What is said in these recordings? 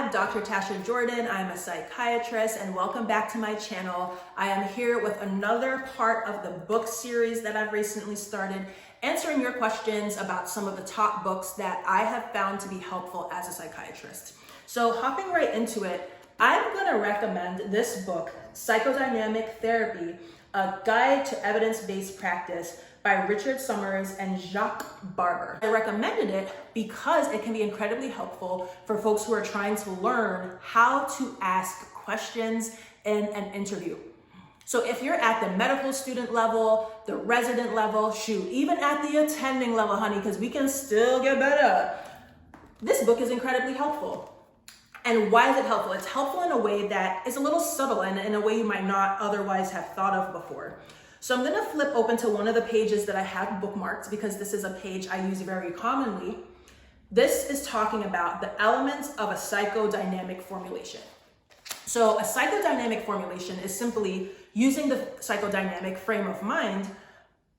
I'm Dr. Atasha Jordan. I'm a psychiatrist, and welcome back to my channel. I am here with another part of the book series that I've recently started, answering your questions about some of the top books that I have found to be helpful as a psychiatrist. So hopping right into it, I'm going to recommend this book, Psychodynamic Therapy, A Guide to Evidence-Based Practice by Richard Summers and Jacques Barber. I recommended it because it can be incredibly helpful for folks who are trying to learn how to ask questions in an interview. So if you're at the medical student level, the resident level, shoot, even at the attending level, honey, because we can still get better, this book is incredibly helpful. And why is it helpful? It's helpful in a way that is a little subtle and in a way you might not otherwise have thought of before. So I'm gonna flip open to one of the pages that I have bookmarked because this is a page I use very commonly. This is talking about the elements of a psychodynamic formulation. So a psychodynamic formulation is simply using the psychodynamic frame of mind.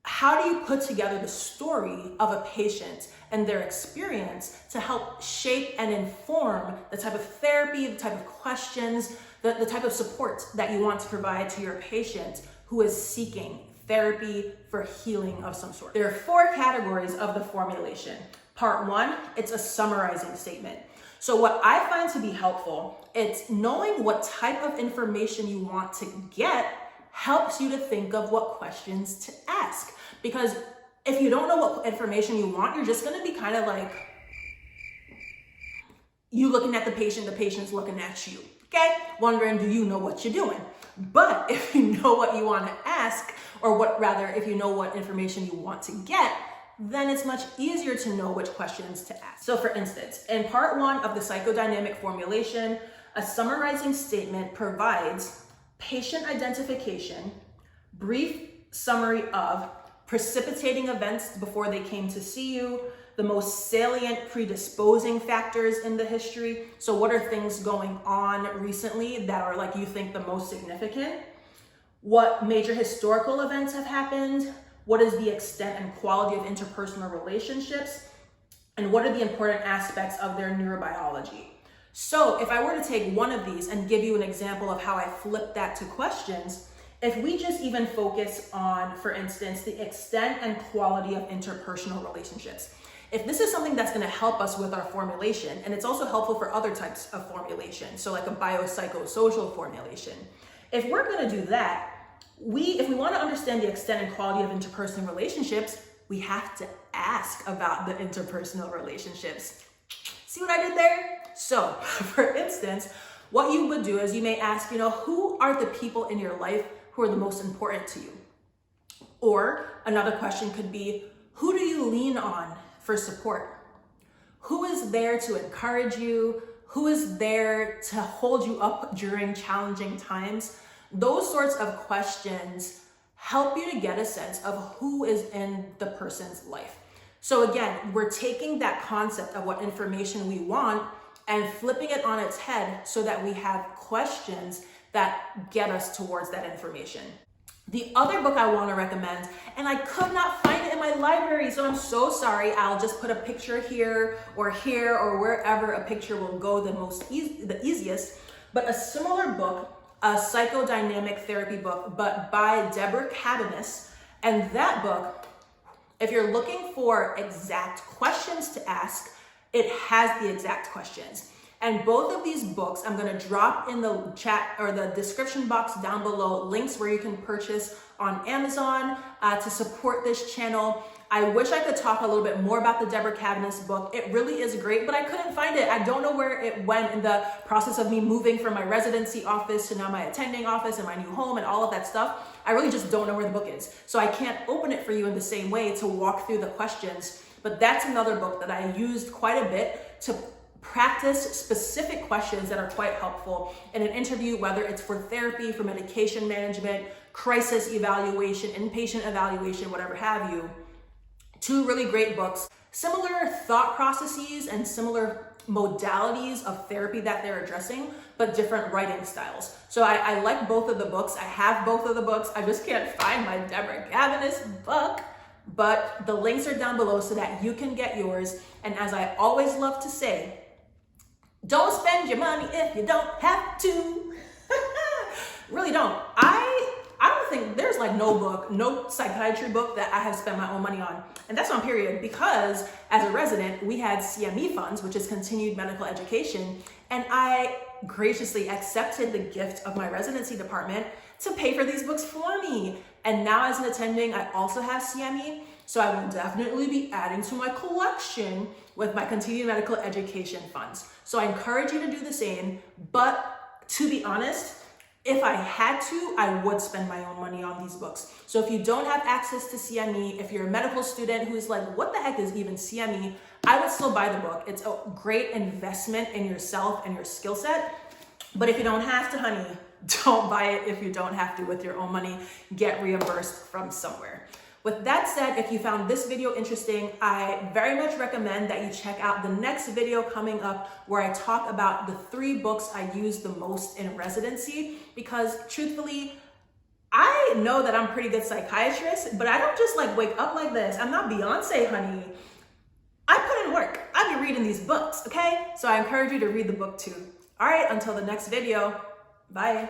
How do you put together the story of a patient and their experience to help shape and inform the type of therapy, the type of questions, the type of support that you want to provide to your patient who is seeking therapy for healing of some sort. There are 4 categories of the formulation. Part 1, it's a summarizing statement. So what I find to be helpful, it's knowing what type of information you want to get helps you to think of what questions to ask. Because if you don't know what information you want, you're just gonna be kind of like, you looking at the patient's looking at you, okay? Wondering, do you know what you're doing? But if you know what you want to ask, or if you know what information you want to get, then it's much easier to know which questions to ask. So for instance, in part 1 of the psychodynamic formulation, a summarizing statement provides patient identification, brief summary of precipitating events before they came to see you, the most salient predisposing factors in the history. So what are things going on recently that are like you think the most significant? What major historical events have happened? What is the extent and quality of interpersonal relationships? And what are the important aspects of their neurobiology? So if I were to take one of these and give you an example of how I flip that to questions, if we just even focus on, for instance, the extent and quality of interpersonal relationships, if this is something that's going to help us with our formulation, and it's also helpful for other types of formulation, so like a biopsychosocial formulation, if we're going to do that, if we want to understand the extent and quality of interpersonal relationships, we have to ask about the interpersonal relationships. See what I did there? So, for instance, what you would do is you may ask, who are the people in your life who are the most important to you? Or another question could be, who do you lean on for support? Who is there to encourage you? Who is there to hold you up during challenging times? Those sorts of questions help you to get a sense of who is in the person's life. So again, we're taking that concept of what information we want and flipping it on its head so that we have questions that get us towards that information. The other book I want to recommend, and I could not find it in my library, so I'm so sorry. I'll just put a picture here or wherever a picture will go the easiest. But a similar book, a psychodynamic therapy book, but by Deborah Cabanis. And that book, if you're looking for exact questions to ask, it has the exact questions. And both of these books, I'm going to drop in the chat or the description box down below links where you can purchase on Amazon to support this channel. I wish I could talk a little bit more about the Deborah Cabanis book. It really is great, but I couldn't find it. I don't know where it went in the process of me moving from my residency office to now my attending office and my new home and all of that stuff. I really just don't know where the book is. So I can't open it for you in the same way to walk through the questions. But that's another book that I used quite a bit to practice specific questions that are quite helpful in an interview, whether it's for therapy, for medication management, crisis evaluation, inpatient evaluation, whatever have you. 2 really great books, similar thought processes and similar modalities of therapy that they're addressing, but different writing styles. So I like both of the books. I have both of the books. I just can't find my Deborah Cabanis book, but the links are down below so that you can get yours. And as I always love to say, Don't spend your money if you don't have to. Really don't. I don't think there's like no book, no psychiatry book that I have spent my own money on. And that's on period, because as a resident, we had CME funds, which is continued medical education. And I graciously accepted the gift of my residency department to pay for these books for me. And now as an attending, I also have CME. So I will definitely be adding to my collection with my continued medical education funds. So I encourage you to do the same. But to be honest, if I had to, I would spend my own money on these books. So if you don't have access to CME, if you're a medical student who's like, what the heck is even CME? I would still buy the book. It's a great investment in yourself and your skill set. But if you don't have to, honey, don't buy it if you don't have to with your own money. Get reimbursed from somewhere. With that said, if you found this video interesting, I very much recommend that you check out the next video coming up where I talk about the 3 books I use the most in residency, because truthfully, I know that I'm a pretty good psychiatrist, but I don't just like wake up like this. I'm not Beyonce, honey. I put in work. I've been reading these books, okay? So I encourage you to read the book too. All right, until the next video, bye.